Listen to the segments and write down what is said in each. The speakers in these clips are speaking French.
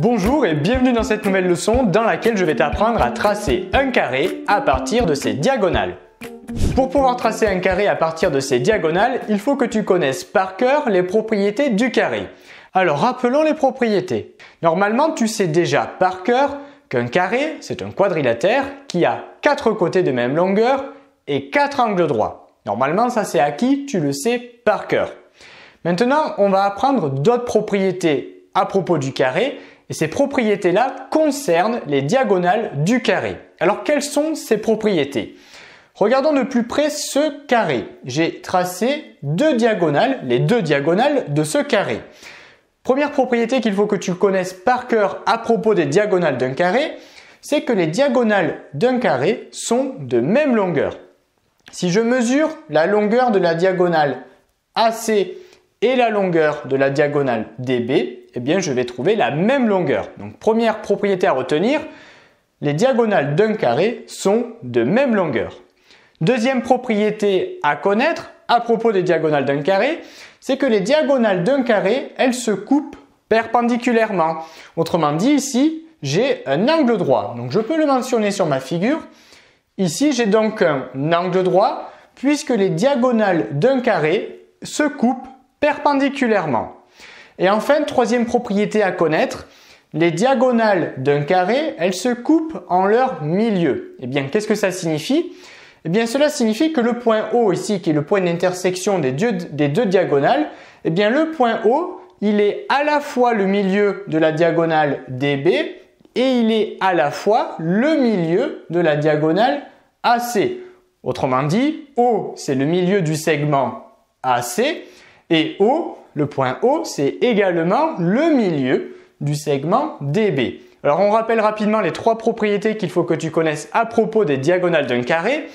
Bonjour et bienvenue dans cette nouvelle leçon dans laquelle je vais t'apprendre à tracer un carré à partir de ses diagonales. Pour pouvoir tracer un carré à partir de ses diagonales, il faut que tu connaisses par cœur les propriétés du carré. Alors rappelons les propriétés. Normalement, tu sais déjà par cœur qu'un carré, c'est un quadrilatère qui a 4 côtés de même longueur et 4 angles droits. Normalement, ça c'est acquis, tu le sais par cœur. Maintenant, on va apprendre d'autres propriétés à propos du carré et ces propriétés-là concernent les diagonales du carré. Alors, quelles sont ces propriétés? Regardons de plus près ce carré. J'ai tracé deux diagonales, les deux diagonales de ce carré. Première propriété qu'il faut que tu connaisses par cœur à propos des diagonales d'un carré, c'est que les diagonales d'un carré sont de même longueur. Si je mesure la longueur de la diagonale AC et la longueur de la diagonale DB, eh bien je vais trouver la même longueur. Donc première propriété à retenir, les diagonales d'un carré sont de même longueur. Deuxième propriété à connaître à propos des diagonales d'un carré, c'est que les diagonales d'un carré, elles se coupent perpendiculairement. Autrement dit, ici, j'ai un angle droit. Donc je peux le mentionner sur ma figure. Ici, j'ai donc un angle droit puisque les diagonales d'un carré se coupent perpendiculairement. Et enfin, troisième propriété à connaître, les diagonales d'un carré, elles se coupent en leur milieu. Eh bien, qu'est-ce que ça signifie? Eh bien, cela signifie que le point O ici, qui est le point d'intersection des deux diagonales, eh bien, le point O, il est à la fois le milieu de la diagonale DB et il est à la fois le milieu de la diagonale AC. Autrement dit, O, c'est le milieu du segment AC et O, le point O, c'est également le milieu du segment DB. Alors, on rappelle rapidement les trois propriétés qu'il faut que tu connaisses à propos des diagonales d'un carré.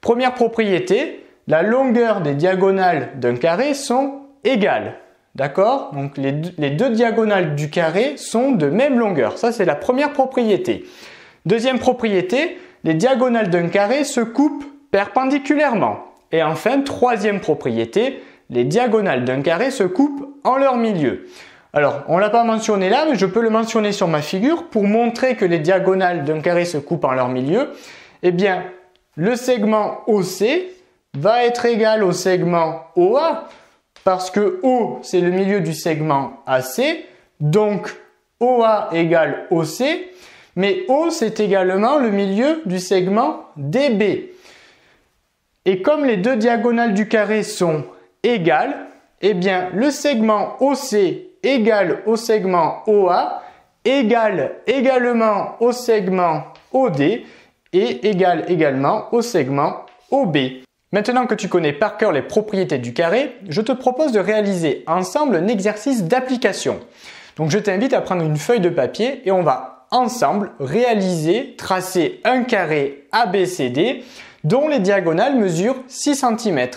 Première propriété, la longueur des diagonales d'un carré sont égales. D'accord? Donc les deux diagonales du carré sont de même longueur. Ça, c'est la première propriété. Deuxième propriété, les diagonales d'un carré se coupent perpendiculairement. Et enfin, troisième propriété, les diagonales d'un carré se coupent en leur milieu. Alors, on ne l'a pas mentionné là, mais je peux le mentionner sur ma figure pour montrer que les diagonales d'un carré se coupent en leur milieu. Eh bien, le segment OC va être égal au segment OA parce que O, c'est le milieu du segment AC, donc OA égale OC, mais O, c'est également le milieu du segment DB. Et comme les deux diagonales du carré sont égales, eh bien, le segment OC égale au segment OA égale également au segment OD et égale également au segment OB. Maintenant que tu connais par cœur les propriétés du carré, je te propose de réaliser ensemble un exercice d'application. Donc je t'invite à prendre une feuille de papier et on va ensemble réaliser, tracer un carré ABCD dont les diagonales mesurent 6 cm.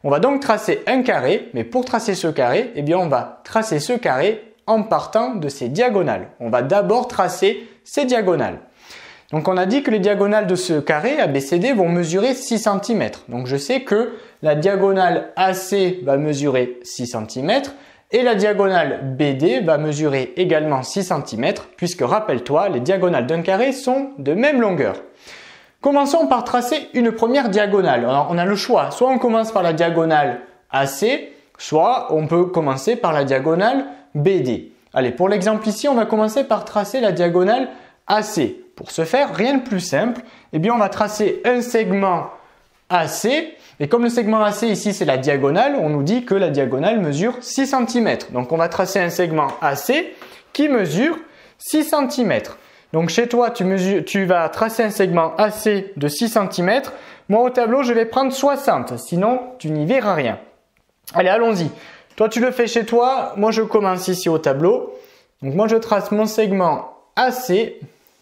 On va donc tracer un carré, mais pour tracer ce carré, eh bien on va tracer ce carré en partant de ses diagonales. On va d'abord tracer ses diagonales. Donc on a dit que les diagonales de ce carré ABCD vont mesurer 6 cm. Donc je sais que la diagonale AC va mesurer 6 cm et la diagonale BD va mesurer également 6 cm puisque rappelle-toi, les diagonales d'un carré sont de même longueur. Commençons par tracer une première diagonale. Alors on a le choix, soit on commence par la diagonale AC, soit on peut commencer par la diagonale BD. Allez, pour l'exemple ici, on va commencer par tracer la diagonale AC. Pour ce faire, rien de plus simple, eh bien on va tracer un segment AC et comme le segment AC ici c'est la diagonale, on nous dit que la diagonale mesure 6 cm. Donc on va tracer un segment AC qui mesure 6 cm. Donc chez toi tu vas tracer un segment AC de 6 cm. Moi au tableau je vais prendre 60, sinon tu n'y verras rien. Allez, allons-y. Toi tu le fais chez toi, moi je commence ici au tableau. Donc moi je trace mon segment AC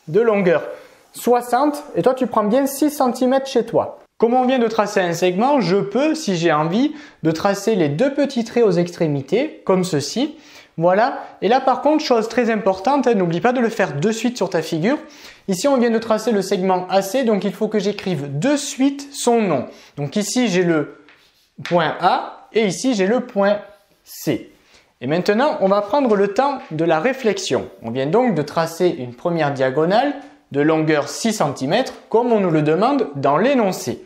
de longueur 60 et toi tu prends bien 6 cm chez toi. Comme on vient de tracer un segment, je peux, si j'ai envie, de tracer les deux petits traits aux extrémités, comme ceci. Voilà. Et là par contre, chose très importante, n'oublie pas de le faire de suite sur ta figure. Ici on vient de tracer le segment AC, donc il faut que j'écrive de suite son nom. Donc ici j'ai le point A et ici j'ai le point C. Et maintenant, on va prendre le temps de la réflexion. On vient donc de tracer une première diagonale de longueur 6 cm, comme on nous le demande dans l'énoncé.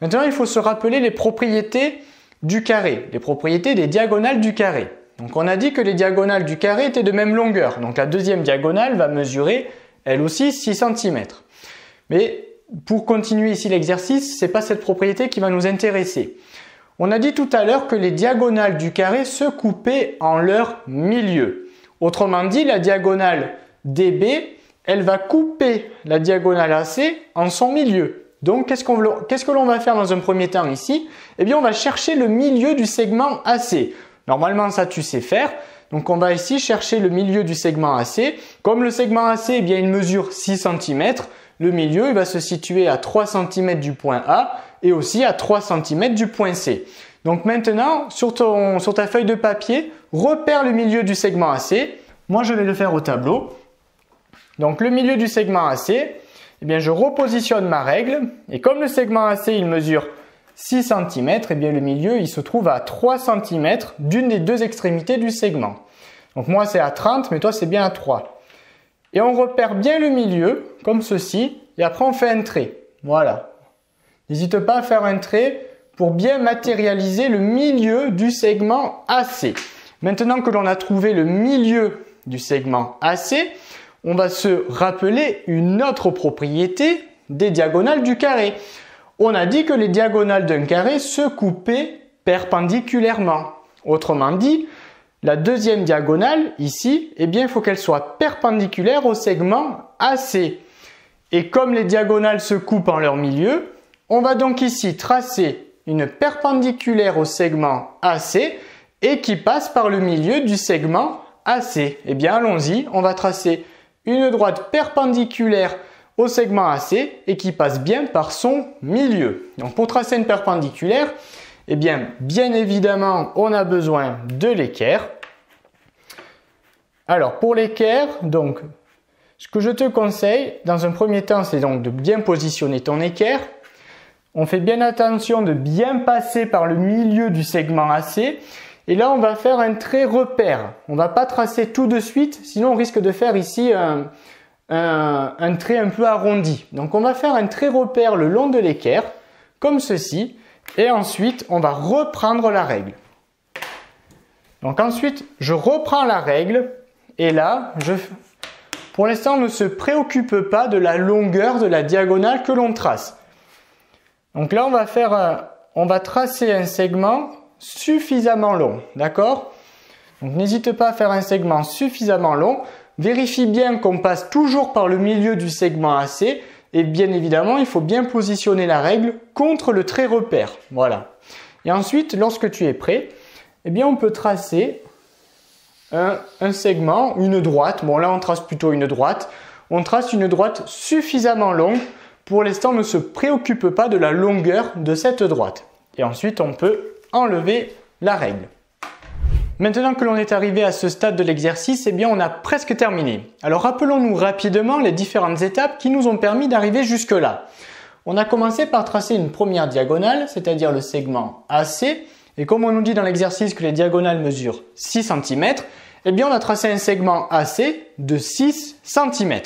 Maintenant, il faut se rappeler les propriétés du carré, les propriétés des diagonales du carré. Donc, on a dit que les diagonales du carré étaient de même longueur. Donc, la deuxième diagonale va mesurer, elle aussi, 6 cm. Mais pour continuer ici l'exercice, ce n'est pas cette propriété qui va nous intéresser. On a dit tout à l'heure que les diagonales du carré se coupaient en leur milieu. Autrement dit, la diagonale DB, elle va couper la diagonale AC en son milieu. Donc, qu'est-ce que l'on va faire dans un premier temps ici? Eh bien, on va chercher le milieu du segment AC. Normalement, ça, tu sais faire. Donc, on va ici chercher le milieu du segment AC. Comme le segment AC, eh bien, il mesure 6 cm, le milieu il va se situer à 3 cm du point A et aussi à 3 cm du point C. Donc maintenant, sur ta feuille de papier, repère le milieu du segment AC. Moi, je vais le faire au tableau. Donc le milieu du segment AC, eh bien, je repositionne ma règle. Et comme le segment AC, il mesure 6 cm, eh bien, le milieu il se trouve à 3 cm d'une des deux extrémités du segment. Donc moi, c'est à 30, mais toi, c'est bien à 3. Et on repère bien le milieu, comme ceci, et après on fait un trait. Voilà. N'hésite pas à faire un trait pour bien matérialiser le milieu du segment AC. Maintenant que l'on a trouvé le milieu du segment AC, on va se rappeler une autre propriété des diagonales du carré. On a dit que les diagonales d'un carré se coupaient perpendiculairement. Autrement dit, la deuxième diagonale, ici, eh bien, il faut qu'elle soit perpendiculaire au segment AC. Et comme les diagonales se coupent en leur milieu, on va donc ici tracer une perpendiculaire au segment AC et qui passe par le milieu du segment AC. Eh bien, allons-y, on va tracer une droite perpendiculaire au segment AC et qui passe bien par son milieu. Donc, pour tracer une perpendiculaire, eh bien évidemment, on a besoin de l'équerre. Alors, pour l'équerre, donc, ce que je te conseille, dans un premier temps, c'est donc de bien positionner ton équerre. On fait bien attention de bien passer par le milieu du segment AC. Et là, on va faire un trait repère. On ne va pas tracer tout de suite, sinon on risque de faire ici un trait un peu arrondi. Donc, on va faire un trait repère le long de l'équerre, comme ceci. Et ensuite, on va reprendre la règle. Donc ensuite, je reprends la règle. Et là, pour l'instant, on ne se préoccupe pas de la longueur de la diagonale que l'on trace. Donc là, on va tracer un segment suffisamment long, d'accord? Donc n'hésite pas à faire un segment suffisamment long. Vérifie bien qu'on passe toujours par le milieu du segment AC. Et bien évidemment, il faut bien positionner la règle contre le trait repère. Voilà. Et ensuite, lorsque tu es prêt, eh bien, on peut tracer un segment, une droite. Bon, là, on trace plutôt une droite. On trace une droite suffisamment longue. Pour l'instant, on ne se préoccupe pas de la longueur de cette droite. Et ensuite, on peut enlever la règle. Maintenant que l'on est arrivé à ce stade de l'exercice, eh bien, on a presque terminé. Alors, rappelons-nous rapidement les différentes étapes qui nous ont permis d'arriver jusque-là. On a commencé par tracer une première diagonale, c'est-à-dire le segment AC. Et comme on nous dit dans l'exercice que les diagonales mesurent 6 cm, eh bien, on a tracé un segment AC de 6 cm.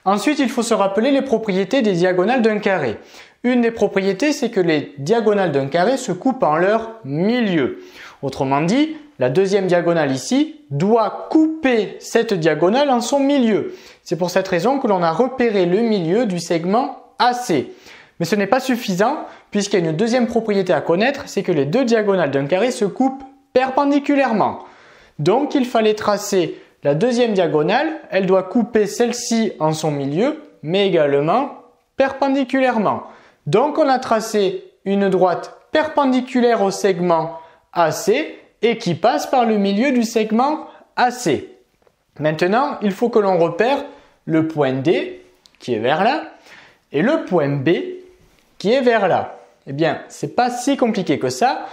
Ensuite, il faut se rappeler les propriétés des diagonales d'un carré. Une des propriétés, c'est que les diagonales d'un carré se coupent en leur milieu. Autrement dit, la deuxième diagonale ici doit couper cette diagonale en son milieu. C'est pour cette raison que l'on a repéré le milieu du segment AC. Mais ce n'est pas suffisant puisqu'il y a une deuxième propriété à connaître, c'est que les deux diagonales d'un carré se coupent perpendiculairement. Donc il fallait tracer la deuxième diagonale, elle doit couper celle-ci en son milieu, mais également perpendiculairement. Donc on a tracé une droite perpendiculaire au segment AC et qui passe par le milieu du segment AC. Maintenant, il faut que l'on repère le point D qui est vers là et le point B qui est vers là. Eh bien, c'est pas si compliqué que ça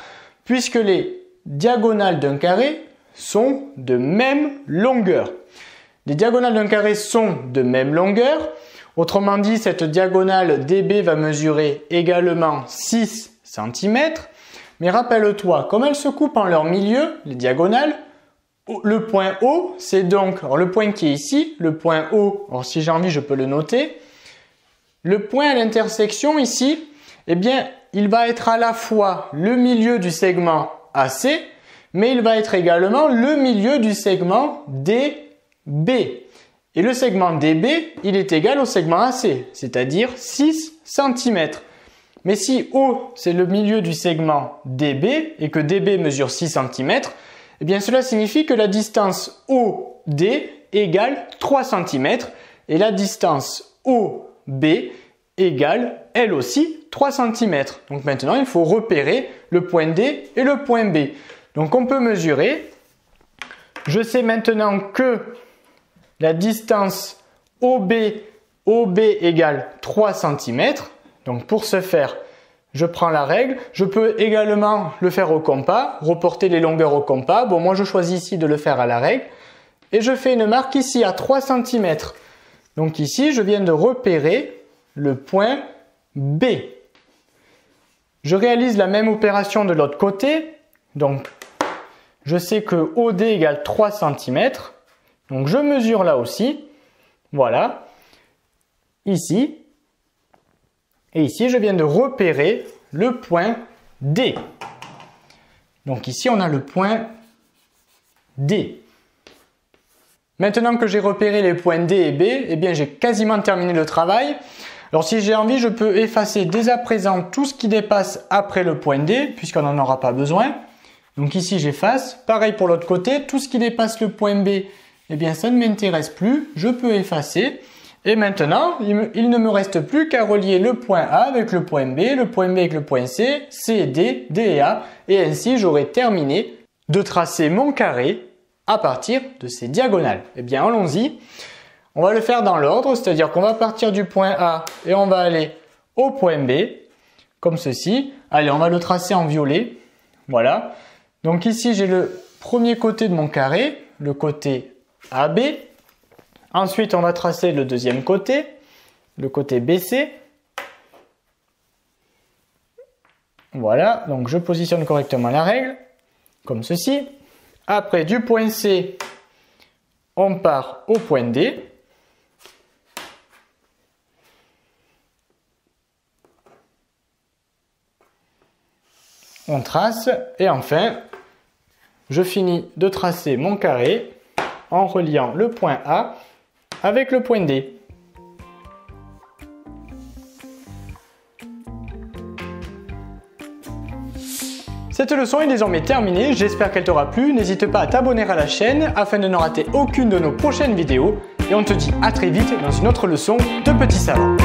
puisque les diagonales d'un carré sont de même longueur. Les diagonales d'un carré sont de même longueur. Autrement dit, cette diagonale DB va mesurer également 6 cm. Mais rappelle-toi, comme elles se coupent en leur milieu, les diagonales, le point O, c'est donc alors le point qui est ici, le point O, alors si j'ai envie je peux le noter. Le point à l'intersection ici, eh bien il va être à la fois le milieu du segment AC, mais il va être également le milieu du segment DB. Et le segment DB, il est égal au segment AC, c'est-à-dire 6 cm. Mais si O, c'est le milieu du segment DB et que DB mesure 6 cm, eh bien cela signifie que la distance OD égale 3 cm et la distance OB égale elle aussi 3 cm. Donc maintenant, il faut repérer le point D et le point B. Donc on peut mesurer. Je sais maintenant que la distance OB égale 3 cm. Donc pour ce faire, je prends la règle. Je peux également le faire au compas, reporter les longueurs au compas. Bon, moi je choisis ici de le faire à la règle. Et je fais une marque ici à 3 cm. Donc ici, je viens de repérer le point B. Je réalise la même opération de l'autre côté. Donc, je sais que OD égale 3 cm. Donc, je mesure là aussi. Voilà. Ici. Et ici, je viens de repérer le point D. Donc ici, on a le point D. Maintenant que j'ai repéré les points D et B, eh bien j'ai quasiment terminé le travail. Alors si j'ai envie, je peux effacer dès à présent tout ce qui dépasse après le point D, puisqu'on n'en aura pas besoin. Donc ici, j'efface. Pareil pour l'autre côté, tout ce qui dépasse le point B, eh bien ça ne m'intéresse plus. Je peux effacer. Et maintenant, il ne me reste plus qu'à relier le point A avec le point B avec le point C, C et D, D et A. Et ainsi, j'aurai terminé de tracer mon carré à partir de ces diagonales. Eh bien, allons-y. On va le faire dans l'ordre, c'est-à-dire qu'on va partir du point A et on va aller au point B, comme ceci. Allez, on va le tracer en violet. Voilà. Donc ici, j'ai le premier côté de mon carré, le côté AB. Ensuite, on va tracer le deuxième côté, le côté BC. Voilà, donc je positionne correctement la règle, comme ceci. Après, du point C, on part au point D. On trace et enfin, je finis de tracer mon carré en reliant le point A avec le point D. Cette leçon est désormais terminée, j'espère qu'elle t'aura plu. N'hésite pas à t'abonner à la chaîne afin de ne rater aucune de nos prochaines vidéos. Et on te dit à très vite dans une autre leçon de Petit Savant.